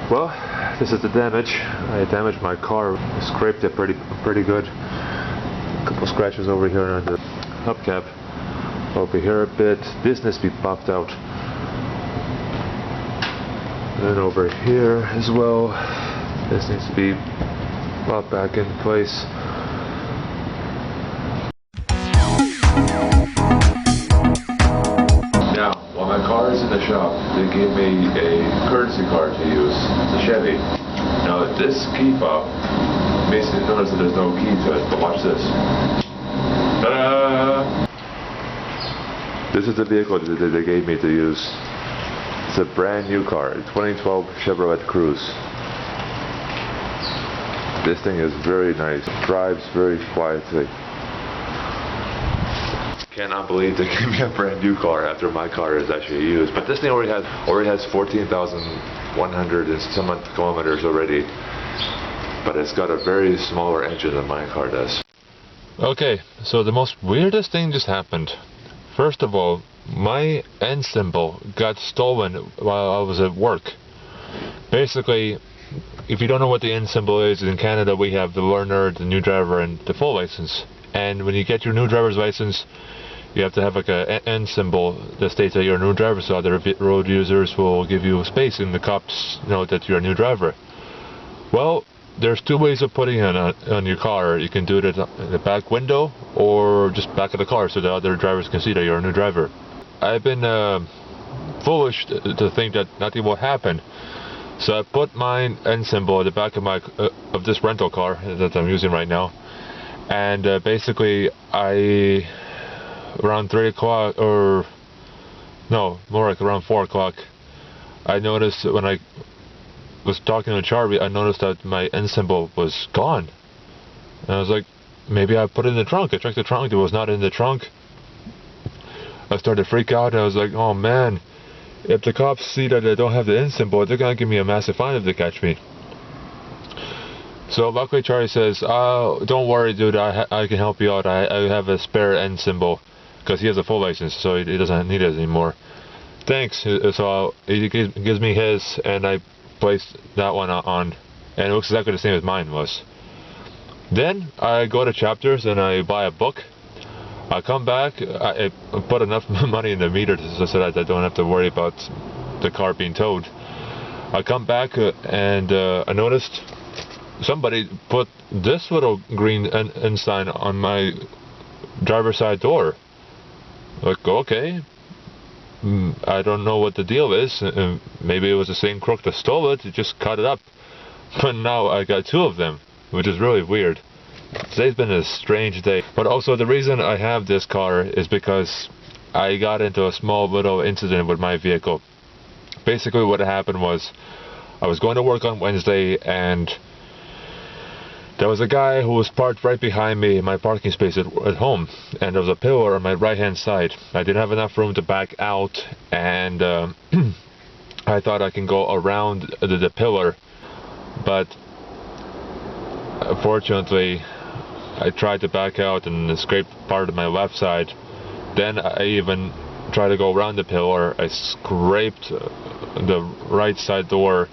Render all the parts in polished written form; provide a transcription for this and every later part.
Well, this is the damage. I damaged my car, scraped it pretty good. A couple scratches over here on the hubcap. Over here a bit. This needs to be buffed out. And then over here as well. This needs to be brought back in place. Now, while my car is in the shop, they gave me a courtesy car to use. It's a Chevy. Now, this key fob makes me notice that there's no key to it, but watch this. Ta-da! This is the vehicle that they gave me to use. It's a brand new car, a 2012 Chevrolet Cruze. This thing is very nice, drives very quietly. Cannot believe they gave me a brand new car after my car is actually used. But this thing already has 14,100 and some kilometers already. But it's got a very smaller engine than my car does. Okay, so the most weirdest thing just happened. First of all, my end symbol got stolen while I was at work. Basically, if you don't know what the end symbol is, in Canada we have the learner, the new driver, and the full license. And when you get your new driver's license, you have to have like a end symbol that states that you're a new driver, so other road users will give you space and the cops know that you're a new driver. Well, there's two ways of putting it on your car. You can do it in the back window or just back of the car so the other drivers can see that you're a new driver. I've been foolish to think that nothing will happen. So I put my end symbol at the back of my of this rental car that I'm using right now, and basically around 3 o'clock, or no, more like around 4 o'clock, I noticed when I was talking to Charlie, I noticed that my end symbol was gone. And I was like, maybe I put it in the trunk. I checked the trunk, it was not in the trunk. I started to freak out, and I was like, oh man, if the cops see that I don't have the end symbol, they're gonna give me a massive fine if they catch me. So luckily Charlie says, don't worry dude, I can help you out. I have a spare end symbol, because he has a full license, so he doesn't need it anymore. Thanks. So he gives me his, and I placed that one on, and it looks exactly the same as mine was. Then I go to Chapters and I buy a book. I come back, I put enough money in the meter so that I don't have to worry about the car being towed. I come back and I noticed somebody put this little green end sign on my driver's side door. Like, okay, I don't know what the deal is. Maybe it was the same crook that stole it, he just cut it up. But now I got two of them, which is really weird. Today's been a strange day. But also the reason I have this car is because I got into a small little incident with my vehicle. Basically what happened was, I was going to work on Wednesday, and there was a guy who was parked right behind me in my parking space at home, and there was a pillar on my right hand side. I didn't have enough room to back out, and I thought I can go around the pillar, but unfortunately I tried to back out and scraped part of my left side. Then I even tried to go around the pillar. I scraped the right side door,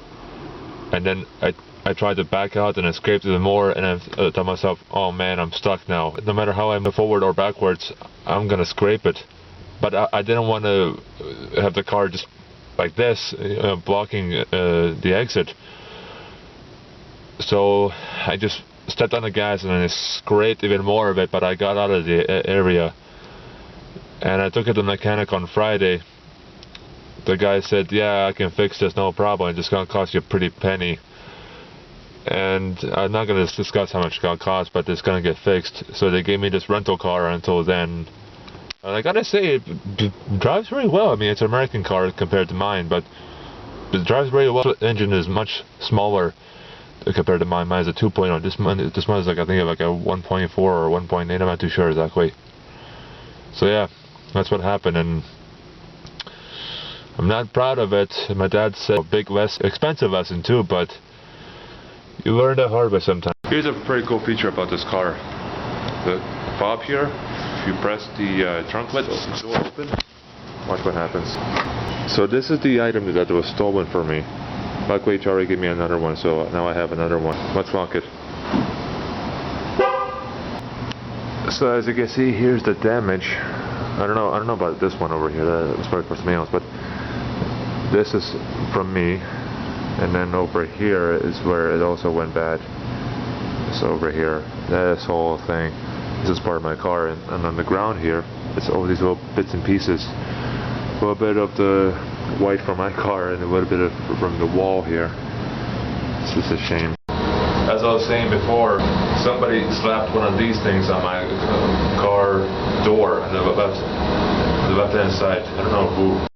and then I tried to back out and I scraped even more, and I thought to myself, oh man, I'm stuck now. No matter how I move forward or backwards, I'm gonna scrape it. But I didn't want to have the car just like this, blocking the exit. So I just stepped on the gas and I scraped even more of it, but I got out of the area. And I took it to the mechanic on Friday. The guy said, yeah, I can fix this, no problem. It's just gonna cost you a pretty penny. And I'm not going to discuss how much it's going to cost, but it's going to get fixed. So they gave me this rental car until then. And I gotta say, it drives very well. I mean, it's an American car compared to mine, but it drives very well. The engine is much smaller compared to mine. Mine is a 2.0. This one is like, I think like a 1.4 or 1.8. I'm not too sure exactly. So yeah, that's what happened, and I'm not proud of it. My dad said a big, expensive lesson too, but you learn the hard way sometimes. Here's a pretty cool feature about this car. The fob here, if you press the trunk lid, the door open, watch what happens. So this is the item that was stolen from me. Luckily Charlie gave me another one, so now I have another one. Let's lock it. So as you can see, here's the damage. I don't know about this one over here. That was probably for something else, but this is from me, and then over here is where it also went bad. So over here, this whole thing, this is part of my car, and on the ground here, it's all these little bits and pieces. A little bit of the white from my car and a little bit of from the wall here. It's just a shame. As I was saying before, somebody slapped one of these things on my car door on the left hand side. I don't know who.